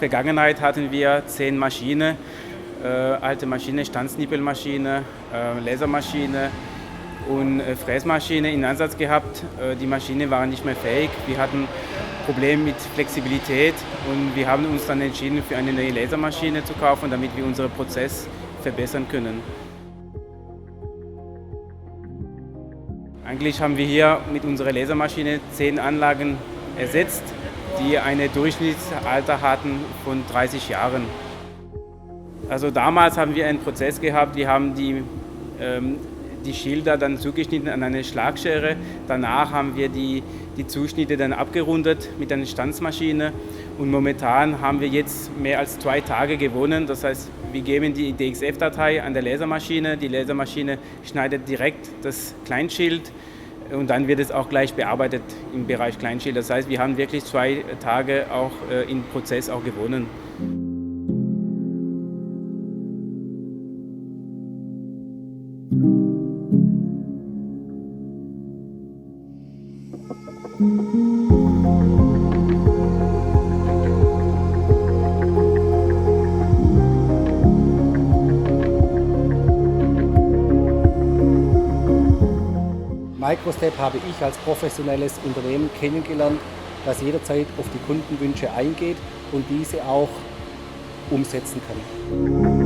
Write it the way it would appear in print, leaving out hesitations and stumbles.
Vergangenheit hatten wir 10 Maschinen, alte Maschine, Stanznippelmaschine, Lasermaschine und Fräsmaschine in Einsatz gehabt. Die Maschinen waren nicht mehr fähig. Wir hatten Probleme mit Flexibilität und wir haben uns dann entschieden, für eine neue Lasermaschine zu kaufen, damit wir unseren Prozess verbessern können. Eigentlich haben wir hier mit unserer Lasermaschine 10 Anlagen ersetzt, die eine Durchschnittsalter hatten von 30 Jahren. Also damals haben wir einen Prozess gehabt, wir haben die Schilder dann zugeschnitten an eine Schlagschere. Danach haben wir die Zuschnitte dann abgerundet mit einer Stanzmaschine. Und momentan haben wir jetzt mehr als 2 Tage gewonnen. Das heißt, wir geben die DXF-Datei an der Lasermaschine. Die Lasermaschine schneidet direkt das Kleinschild und dann wird es auch gleich bearbeitet im Bereich Kleinschild. Das heißt, wir haben wirklich 2 Tage auch im Prozess auch gewonnen. Microstep habe ich als professionelles Unternehmen kennengelernt, das jederzeit auf die Kundenwünsche eingeht und diese auch umsetzen kann.